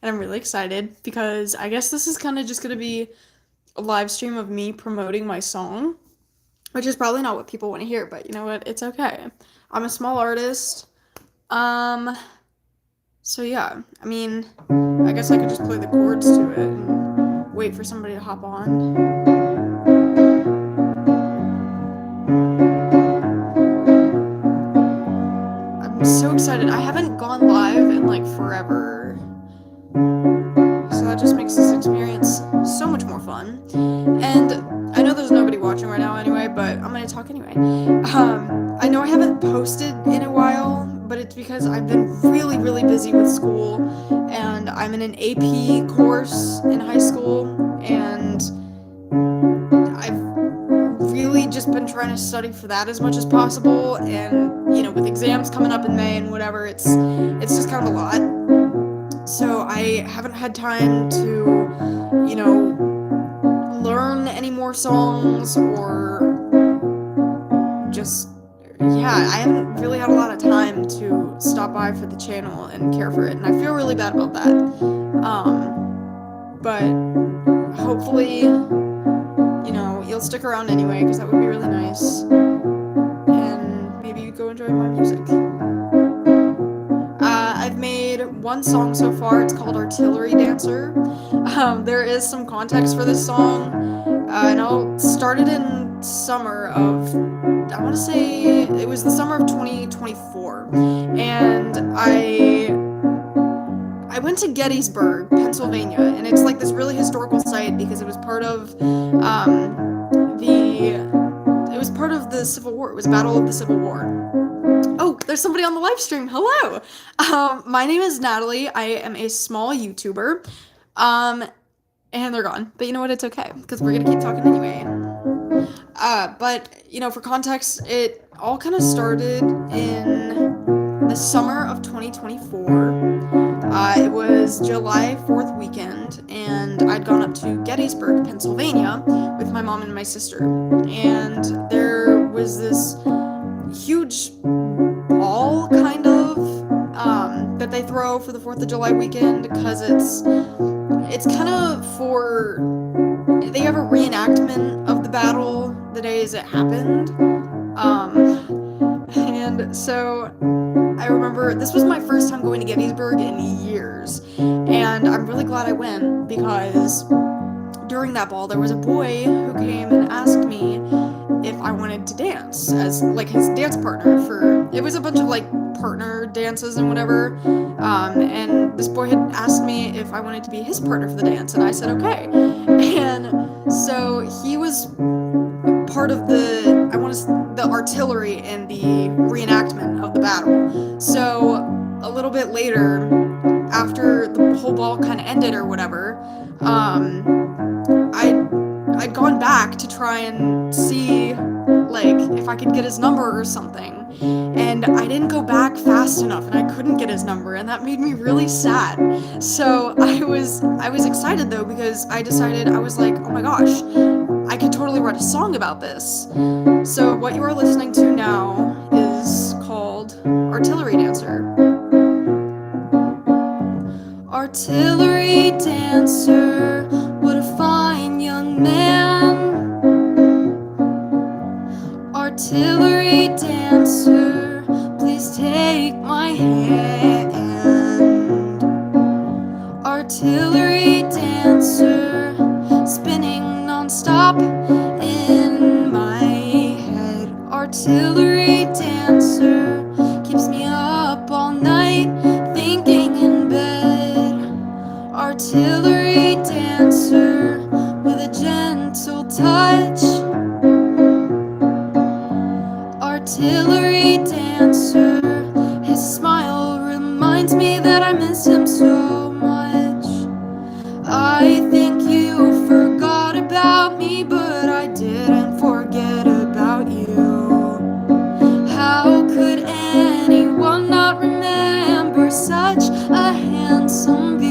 and I'm really excited because I guess this is kind of just going to be a live stream of me promoting my song, which is probably not what people want to hear, but you know what? It's okay. I'm a small artist. Um, so yeah, I mean, I guess I could just play the chords to it and wait for somebody to hop on. I'm so excited. I haven't gone live in like forever. So that just makes this experience so much more fun. And I know there's nobody watching right now anyway, but I'm gonna talk anyway. I know I haven't posted in a while, but it's because I've been really, really busy with school, and I'm in an AP course in high school, and I've really just been trying to study for that as much as possible. And with exams coming up in May and whatever, it's just kind of a lot. So I haven't had time to, learn any more songs or just, yeah, I haven't really had a lot of time to stop by for the channel and care for it, and I feel really bad about that. But hopefully, you'll stick around anyway, because that would be really nice, and maybe you go enjoy my music. I've made one song so far. It's called Artillery Dancer. There is some context for this song, and I'll start it in summer of, I want to say it was the summer of 2024, and I went to Gettysburg, Pennsylvania, and it's like this really historical site because it was part of the Civil War. It was Battle of the Civil War. Oh, there's somebody on the live stream. Hello. My name is Natalie. I am a small YouTuber. And they're gone. But you know what? It's okay, because we're gonna keep talking anyway. But for context, it all kind of started in the summer of 2024. It was July 4th weekend, and I'd gone up to Gettysburg, Pennsylvania, with my mom and my sister. And there was this huge ball, kind of, that they throw for the 4th of July weekend, because it's kind of for, they have a reenactment of the battle the days it happened. And so I remember this was my first time going to Gettysburg in years, and I'm really glad I went, because during that ball there was a boy who came and asked me if I wanted to dance as like his dance partner. For it was a bunch of like partner dances and whatever, and this boy had asked me if I wanted to be his partner for the dance, and I said okay. And so he was part of the artillery in the reenactment of the battle. So a little bit later, after the whole ball kind of ended or whatever, I'd gone back to try and see like if I could get his number or something, and I didn't go back fast enough, and I couldn't get his number, and that made me really sad. So I was excited though, because I decided, I was like, oh my gosh, I could totally write a song about this. So what you are listening to now is called Artillery Dancer. Artillery dancer, what a fine young man. Artillery dancer, please take my hand. Artillery dancer, spinning non-stop in my head. Artillery dancer, keeps me up all night, thinking in bed. Artillery dancer, with a gentle touch. Artillery dancer, his smile reminds me that I miss him so much. I think you forgot about me, but I didn't forget about you. How could anyone not remember such a handsome view?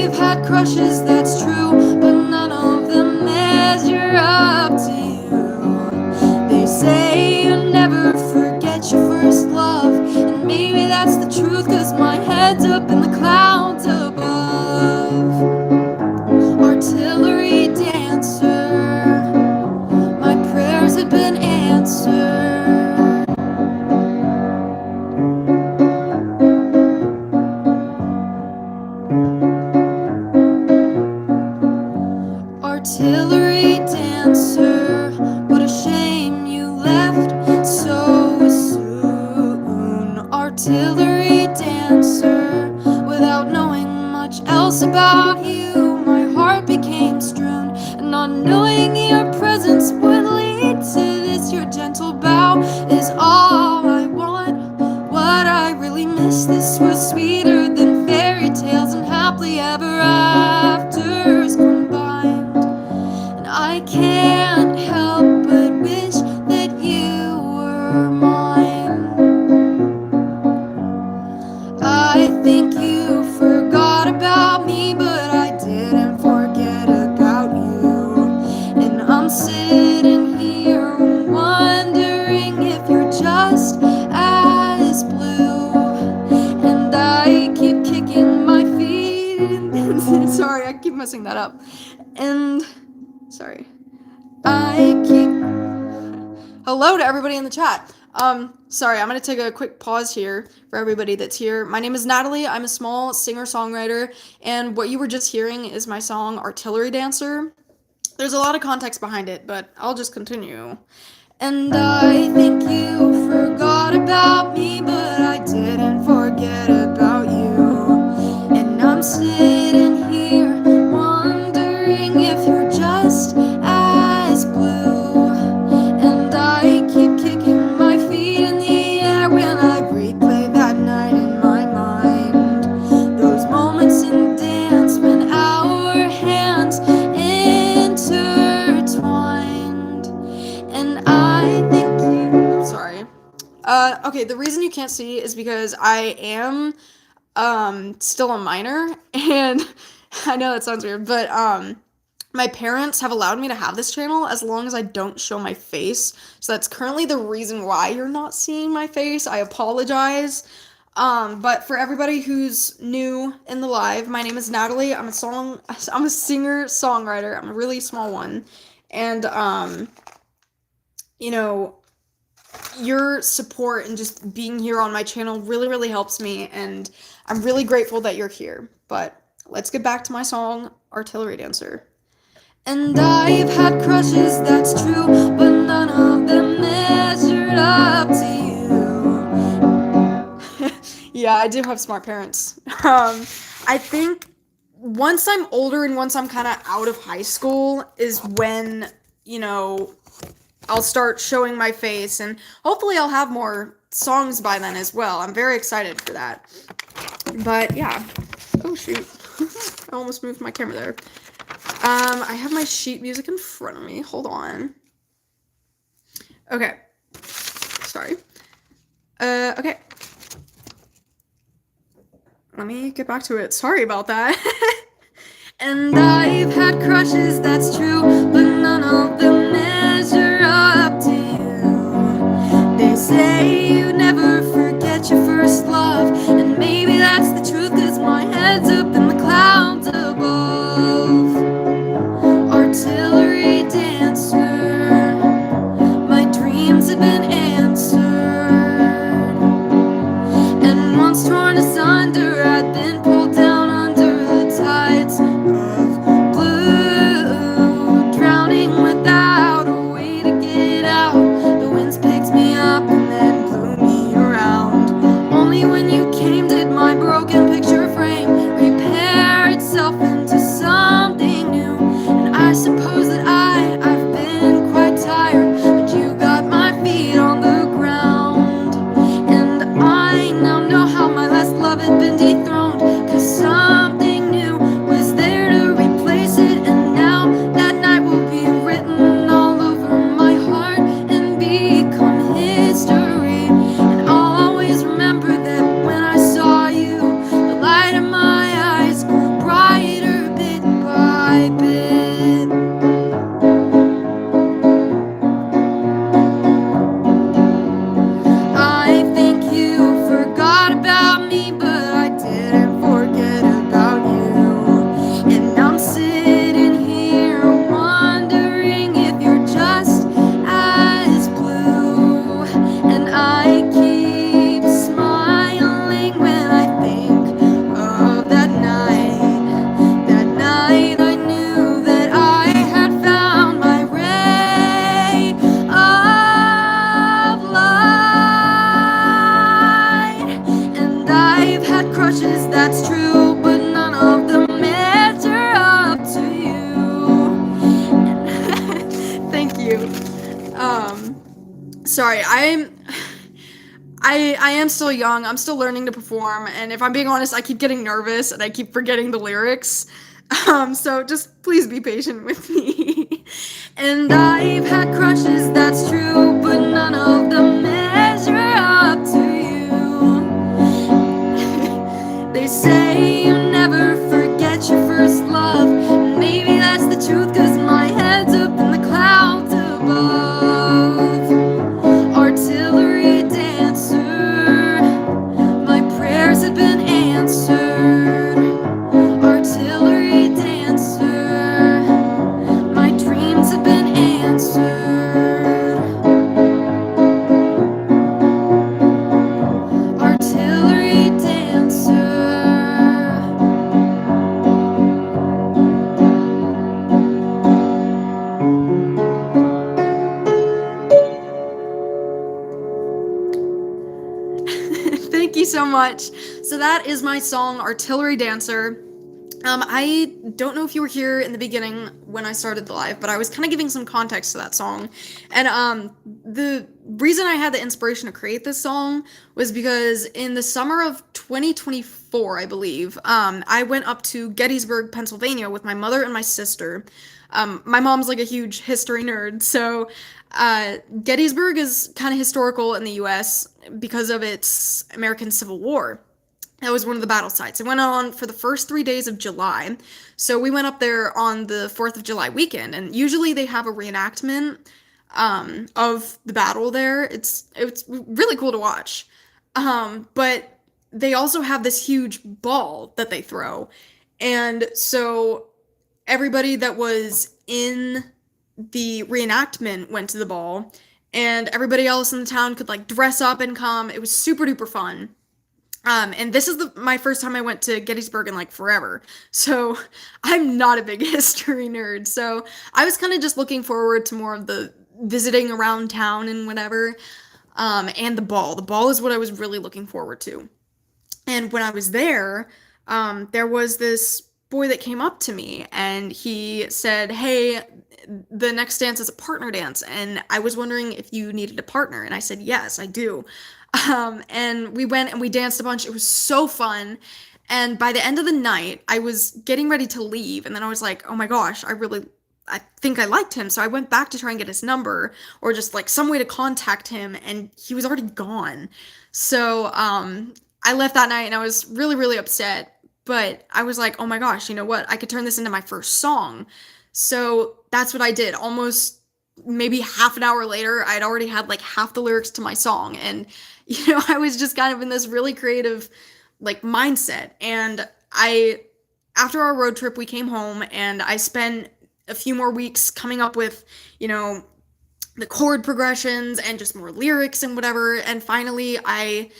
I've had crushes, that's true, but none of them measure up to you. They say you never forget your first love, and maybe that's the truth, cause my head's up in the clouds above. Artillery dancer, my prayers had been answered. Artillery dancer, what a shame you left so soon. Artillery dancer, without knowing much else about you, my heart became strewn, and not knowing your presence would lead to this. Your gentle bow is all I want. What I really miss, this was sweeter than fairy tales and happily ever afters combined. I can't help but wish that you were mine. I think you forgot about me, but I didn't forget about you. And I'm sitting here wondering if you're just as blue. And I keep kicking my feet. Sorry, I keep messing that up. And sorry. Hello to everybody in the chat. Sorry, I'm gonna take a quick pause here for everybody that's here. My name is Natalie. I'm a small singer-songwriter, and what you were just hearing is my song Artillery Dancer. There's a lot of context behind it, but I'll just continue. And I think you forgot about me, but I didn't forget about you. And I'm sitting here wondering if you're just as blue. And I keep kicking my feet in the air when I replay that night in my mind. Those moments in dance when our hands intertwined. And I think you... Sorry. Okay, the reason you can't see is because I am still a minor, and I know that sounds weird, but my parents have allowed me to have this channel as long as I don't show my face. So that's currently the reason why you're not seeing my face. I apologize. But for everybody who's new in the live, my name is Natalie. I'm a singer-songwriter. I'm a really small one. And you know, your support and just being here on my channel really, really helps me, and I'm really grateful that you're here. But let's get back to my song, Artillery Dancer. And I've had crushes, that's true, but none of them measured up to you. Yeah, I do have smart parents. I think once I'm older and once I'm kind of out of high school is when, you know, I'll start showing my face, and hopefully I'll have more songs by then as well. I'm very excited for that. But yeah. Oh shoot. I almost moved my camera there. I have my sheet music in front of me. Hold on. Okay. Sorry. Okay. Let me get back to it. Sorry about that. And I've had crushes, that's true, but none of them measure up to you. They say you never forget your first love, and maybe that's the truth, cause my head's up in the clouds above. Artillery dancer, my dreams have been answered. And once torn asunder, I've been pulled down under the tides of blue, drowning without a way to get out. The winds picked me up and then blew me around. Only when you came did my broken picture frame repair itself into something new. And I suppose that I've been quite tired, but you got my feet on the ground. And I now know how my last love had been dethroned sorry. I am still young. I'm still learning to perform, and if I'm being honest, I keep getting nervous and I keep forgetting the lyrics. So just please be patient with me. And I've had crushes, that's true, but none of them measure up to you. They say you never forget your first love. And maybe that's the truth, cause my head's up in the clouds above. Artillery dancer, my prayers have been answered. Artillery dancer, my dreams have been answered. Artillery dancer. Thank you so much. So that is my song, Artillery Dancer. I don't know if you were here in the beginning when I started the live, but I was kind of giving some context to that song. And the reason I had the inspiration to create this song was because in the summer of 2024, I believe, I went up to Gettysburg, Pennsylvania with my mother and my sister. My mom's like a huge history nerd, so Gettysburg is kind of historical in the US because of its American Civil War. That was one of the battle sites. It went on for the first 3 days of July. So we went up there on the 4th of July weekend, and usually they have a reenactment of the battle there. It's really cool to watch. But they also have this huge ball that they throw. And so everybody that was in the reenactment went to the ball, and everybody else in the town could like dress up and come. It was super duper fun. And this is my first time I went to Gettysburg in like forever. So I'm not a big history nerd. So I was kind of just looking forward to more of the visiting around town and whatever. And the ball. The ball is what I was really looking forward to. And when I was there was this boy that came up to me and he said, "Hey, the next dance is a partner dance, and I was wondering if you needed a partner." And I said, "Yes, I do." And we went and we danced a bunch. It was so fun. And by the end of the night, I was getting ready to leave, and then I was like, "Oh my gosh, I think I liked him." So I went back to try and get his number or just like some way to contact him, and he was already gone. So I left that night and I was really, really upset. But I was like, "Oh my gosh, you know what? I could turn this into my first song." So that's what I did. Almost maybe half an hour later, I'd already had like half the lyrics to my song. And, I was just kind of in this really creative like mindset. And after our road trip, we came home and I spent a few more weeks coming up with, the chord progressions and just more lyrics and whatever. And finally, on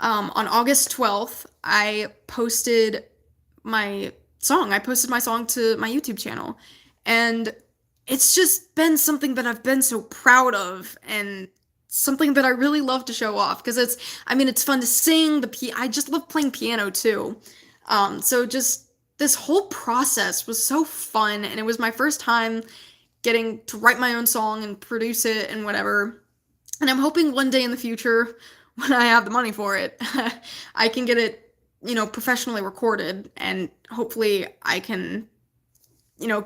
August 12th, I posted my song. I posted my song to my YouTube channel. And it's just been something that I've been so proud of and something that I really love to show off because it's fun to sing. I just love playing piano too. So just this whole process was so fun, and it was my first time getting to write my own song and produce it and whatever. And I'm hoping one day in the future, when I have the money for it, I can get it, professionally recorded, and hopefully I can,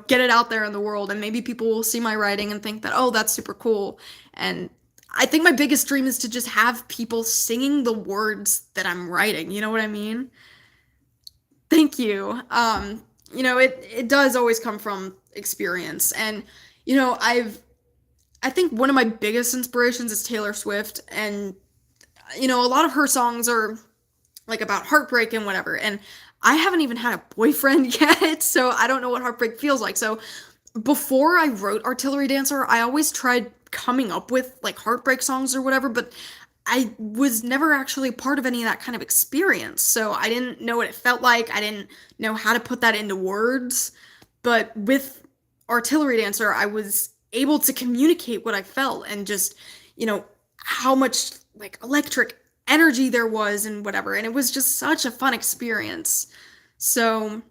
get it out there in the world, and maybe people will see my writing and think that, oh, that's super cool. And I think my biggest dream is to just have people singing the words that I'm writing. You know what I mean? Thank you. It does always come from experience. And, I think one of my biggest inspirations is Taylor Swift. And, a lot of her songs are like about heartbreak and whatever. And I haven't even had a boyfriend yet, so I don't know what heartbreak feels like. So before I wrote Artillery Dancer, I always tried coming up with like heartbreak songs or whatever, but I was never actually part of any of that kind of experience. So I didn't know what it felt like. I didn't know how to put that into words. But with Artillery Dancer, I was able to communicate what I felt and just, how much like electric energy there was and whatever. And it was just such a fun experience. So,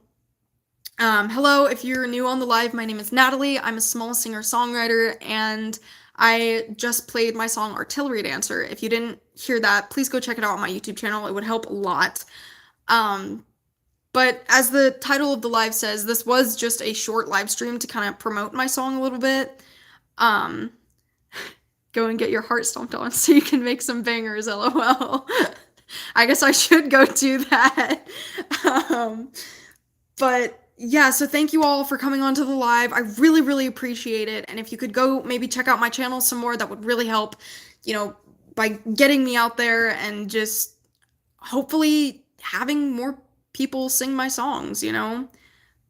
hello, if you're new on the live, my name is Natalie. I'm a small singer-songwriter, and I just played my song Artillery Dancer. If you didn't hear that, please go check it out on my YouTube channel. It would help a lot. Um, but as the title of the live says, this was just a short live stream to kind of promote my song a little bit. Um, Go and get your heart stomped on so you can make some bangers, lol. I guess I should go do that. Um, but yeah, so thank you all for coming on to the live. I really, really appreciate it. And if you could go maybe check out my channel some more, that would really help, you know, by getting me out there and just hopefully having more people sing my songs, you know?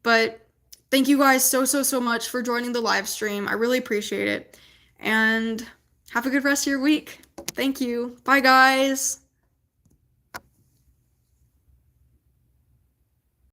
But thank you guys so, so, so much for joining the live stream. I really appreciate it. And have a good rest of your week. Thank you. Bye, guys.